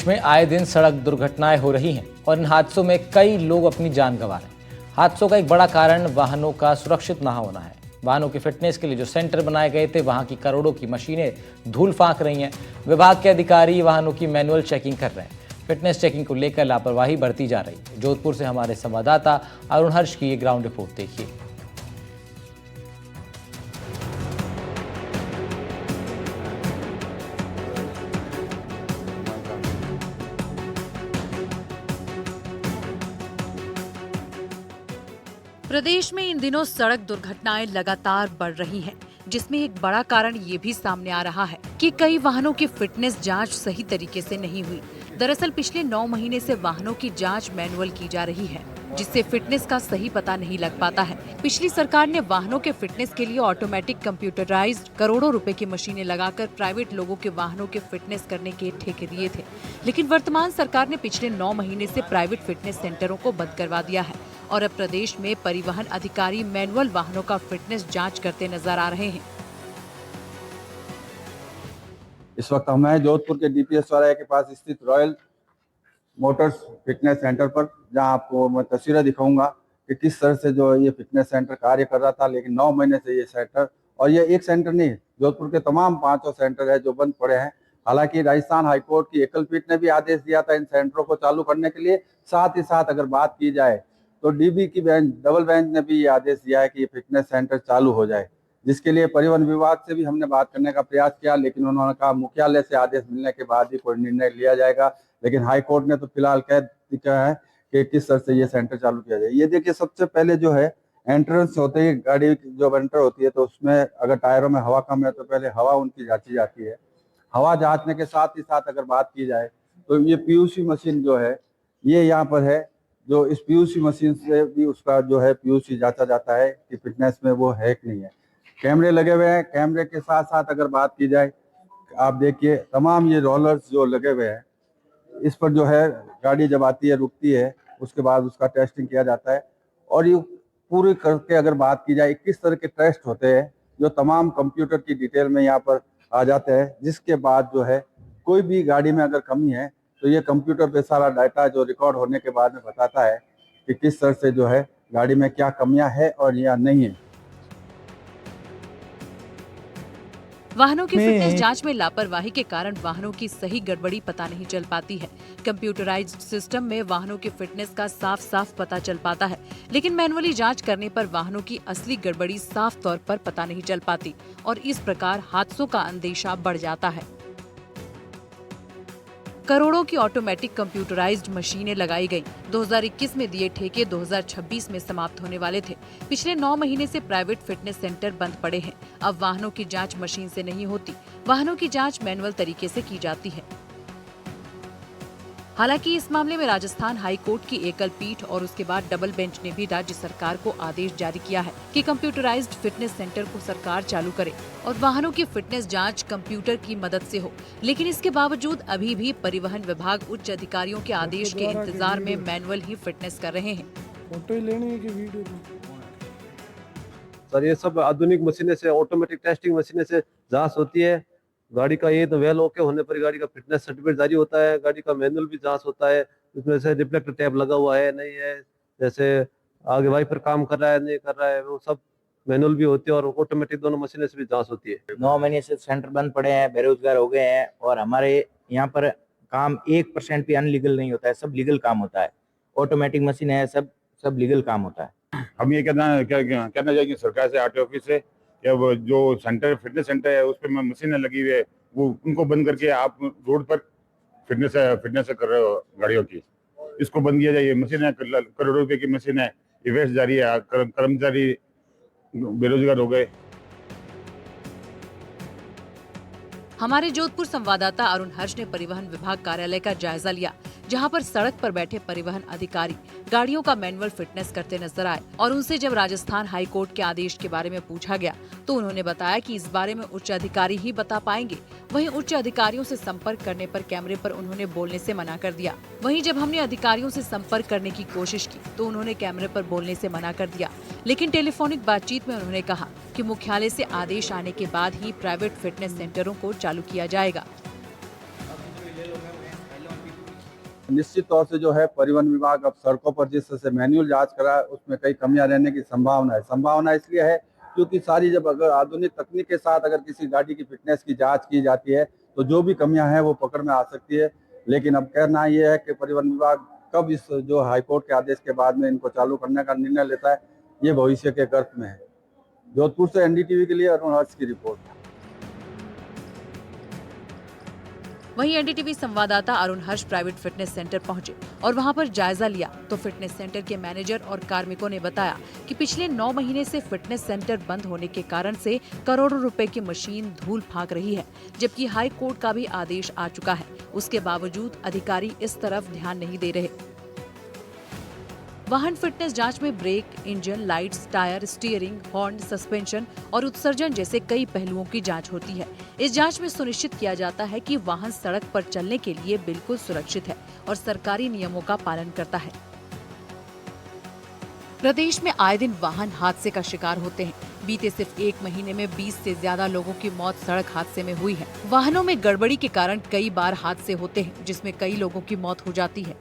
में आए दिन सड़क दुर्घटनाएं हो रही हैं और इन हादसों में कई लोग अपनी जान गंवा रहे हैं। हादसों का एक बड़ा कारण वाहनों का सुरक्षित ना होना है। वाहनों की फिटनेस के लिए जो सेंटर बनाए गए थे, वहां की करोड़ों की मशीनें धूल फांक रही हैं। विभाग के अधिकारी वाहनों की मैनुअल चेकिंग कर रहे हैं। फिटनेस चेकिंग को लेकर लापरवाही बरती जा रही है। जोधपुर से हमारे संवाददाता अरुण हर्ष की ये ग्राउंड रिपोर्ट देखिए। प्रदेश में इन दिनों सड़क दुर्घटनाएं लगातार बढ़ रही हैं, जिसमें एक बड़ा कारण ये भी सामने आ रहा है कि कई वाहनों की फिटनेस जांच सही तरीके से नहीं हुई। दरअसल पिछले 9 महीने से वाहनों की जांच मैनुअल की जा रही है, जिससे फिटनेस का सही पता नहीं लग पाता है। पिछली सरकार ने वाहनों के फिटनेस के लिए ऑटोमेटिक कंप्यूटराइज्ड करोड़ों रुपए की मशीनें लगाकर प्राइवेट लोगों के वाहनों के फिटनेस करने के ठेके दिए थे। लेकिन वर्तमान सरकार ने पिछले 9 महीने से प्राइवेट फिटनेस सेंटरों को बंद करवा दिया है और अब प्रदेश में परिवहन अधिकारी मैनुअल वाहनों का फिटनेस जांच करते नजर आ रहे हैं। इस वक्त हम हैं जोधपुर के डीपीएस चौराहे के पास स्थित रॉयल मोटर्स फिटनेस सेंटर पर, जहां आपको मैं तस्वीरें दिखाऊंगा कि किस तरह से जो ये फिटनेस सेंटर कार्य कर रहा था। लेकिन 9 महीने से ये सेंटर, और ये एक सेंटर नहीं है, जोधपुर के तमाम 500 सेंटर है जो बंद पड़े हैं। हालांकि राजस्थान हाईकोर्ट की एकल पीठ ने भी आदेश दिया था इन सेंटरों को चालू करने के लिए। साथ ही साथ अगर बात की जाए तो डीबी की बेंच, डबल बेंच ने भी ये आदेश दिया है कि ये फिटनेस सेंटर चालू हो जाए, जिसके लिए परिवहन विभाग से भी हमने बात करने का प्रयास किया। लेकिन उन्होंने कहा मुख्यालय से आदेश मिलने के बाद ही कोई निर्णय लिया जाएगा। लेकिन हाईकोर्ट ने तो फिलहाल कह दिया है कि किस तरह से ये सेंटर चालू किया जाए। ये देखिए, सबसे पहले जो है एंट्रेंस होते ही गाड़ी जो एंटर होती है, तो उसमें अगर टायरों में हवा कम है तो पहले हवा उनकी जांची जाती है। हवा जांचने के साथ ही साथ अगर बात की जाए तो ये पीयूसी मशीन जो है ये यहाँ पर है, जो इस पीयूसी मशीन से भी उसका जो है पीयूसी जांचा जाता है कि फिटनेस में वो है कि नहीं है। कैमरे लगे हुए हैं। कैमरे के साथ साथ अगर बात की जाए, आप देखिए तमाम ये रोलर्स जो लगे हुए हैं, इस पर जो है गाड़ी जब आती है रुकती है, उसके बाद उसका टेस्टिंग किया जाता है। और ये पूरी करके अगर बात की जाए 21 तरह के टेस्ट होते हैं जो तमाम कंप्यूटर की डिटेल में यहाँ पर आ जाते हैं, जिसके बाद जो है कोई भी गाड़ी में अगर कमी है तो ये कंप्यूटर पे सारा डाटा जो रिकॉर्ड होने के बाद में बताता है कि किस तरह से जो है गाड़ी में क्या कमियां है और या नहीं है। वाहनों की फिटनेस जांच में लापरवाही के कारण वाहनों की सही गड़बड़ी पता नहीं चल पाती है। कंप्यूटराइज्ड सिस्टम में वाहनों की फिटनेस का साफ साफ पता चल पाता है, लेकिन मैनुअली जांच करने पर वाहनों की असली गड़बड़ी साफ तौर पर पता नहीं चल पाती और इस प्रकार हादसों का अंदेशा बढ़ जाता है। करोड़ों की ऑटोमेटिक कंप्यूटराइज्ड मशीनें लगाई गईं। 2021 में दिए ठेके 2026 में समाप्त होने वाले थे। पिछले 9 महीने से प्राइवेट फिटनेस सेंटर बंद पड़े हैं। अब वाहनों की जांच मशीन से नहीं होती, वाहनों की जांच मैनुअल तरीके से की जाती है। हालांकि इस मामले में राजस्थान हाई कोर्ट की एकल पीठ और उसके बाद डबल बेंच ने भी राज्य सरकार को आदेश जारी किया है कि कंप्यूटराइज्ड फिटनेस सेंटर को सरकार चालू करे और वाहनों की फिटनेस जांच कंप्यूटर की मदद से हो। लेकिन इसके बावजूद अभी भी परिवहन विभाग उच्च अधिकारियों के आदेश के इंतजार में मैनुअल ही फिटनेस कर रहे हैं। फोटो ही लेनी है कि वीडियो? सर, ये सब आधुनिक मशीनें से, ऑटोमेटिक टेस्टिंग मशीनें से जांच होती है। गाड़ी का ये तो वेल ओके होने पर गाड़ी का फिटनेस सर्टिफिकेट जारी होता है। गाड़ी का मैनुअल भी जांच होता है, उसमें से रिफ्लेक्टर टैब लगा हुआ है नहीं है, जैसे आगे वाइपर काम कर रहा है नहीं कर रहा है, वो सब मैनुअल भी होती है और ऑटोमेटिक दोनों मशीनें से भी जांच होती है। 9 महीने से सेंटर बंद पड़े हैं, बेरोजगार हो गए हैं और हमारे यहाँ पर काम 1% भी अनलीगल नहीं होता है, सब लीगल काम होता है। ऑटोमेटिक मशीन है, सब लीगल काम होता है। हम ये कहना चाहिए सरकार से, आरटीओ ऑफिस से, कि वो जो सेंटर फिटनेस सेंटर है उस पर मशीनें लगी हुई है, वो उनको बंद करके आप रोड पर फिटनेस कर रहे हो गाड़ियों की, इसको बंद किया जाए। मशीनें करोड़ों रुपए की मशीन है, ये वेस्ट जा रही है, कर्मचारी बेरोजगार हो गए। हमारे जोधपुर संवाददाता अरुण हर्ष ने परिवहन विभाग कार्यालय का जायजा लिया, जहां पर सड़क पर बैठे परिवहन अधिकारी गाड़ियों का मैनुअल फिटनेस करते नजर आए और उनसे जब राजस्थान हाई कोर्ट के आदेश के बारे में पूछा गया तो उन्होंने बताया कि इस बारे में उच्च अधिकारी ही बता पाएंगे। वहीं उच्च अधिकारियों से संपर्क करने पर कैमरे पर उन्होंने बोलने से मना कर दिया। वहीं जब हमने अधिकारियों से संपर्क करने की कोशिश की तो उन्होंने कैमरे पर बोलने से मना कर दिया। लेकिन टेलीफोनिक बातचीत में उन्होंने कहा कि मुख्यालय से आदेश आने के बाद ही प्राइवेट फिटनेस सेंटरों को चालू किया जाएगा। निश्चित तौर से जो है परिवहन विभाग अब सड़कों पर जिस तरह से मैनुअल जांच करा है उसमें कई कमियां रहने की संभावना है। संभावना इसलिए है क्योंकि सारी जब अगर आधुनिक तकनीक के साथ अगर किसी गाड़ी की फिटनेस की जांच की जाती है तो जो भी कमियां हैं वो पकड़ में आ सकती है। लेकिन अब कहना ये है कि परिवहन विभाग कब इस जो हाईकोर्ट के आदेश के बाद में इनको चालू करने का निर्णय लेता है ये भविष्य के गर्त में है। जोधपुर से एनडीटीवी के लिए अरुण हर्ष की रिपोर्ट। वहीं एनडीटीवी संवाददाता अरुण हर्ष प्राइवेट फिटनेस सेंटर पहुंचे और वहां पर जायजा लिया तो फिटनेस सेंटर के मैनेजर और कार्मिकों ने बताया कि पिछले 9 महीने से फिटनेस सेंटर बंद होने के कारण से करोड़ों रुपए की मशीन धूल फाक रही है, जबकि हाई कोर्ट का भी आदेश आ चुका है। उसके बावजूद अधिकारी इस तरफ ध्यान नहीं दे रहे। वाहन फिटनेस जांच में brake, engine, lights, tyre, steering, horn, suspension और उत्सर्जन जैसे कई पहलुओं की जांच होती है। इस जांच में सुनिश्चित किया जाता है कि वाहन सड़क पर चलने के लिए बिल्कुल सुरक्षित है और सरकारी नियमों का पालन करता है। प्रदेश में आए दिन वाहन हादसे का शिकार होते हैं। बीते सिर्फ 1 महीने में 20 से ज्यादा लोगों की मौत सड़क हादसे में हुई है। वाहनों में गड़बड़ी के कारण कई बार हादसे होते हैं जिसमें कई लोगों की मौत हो जाती है।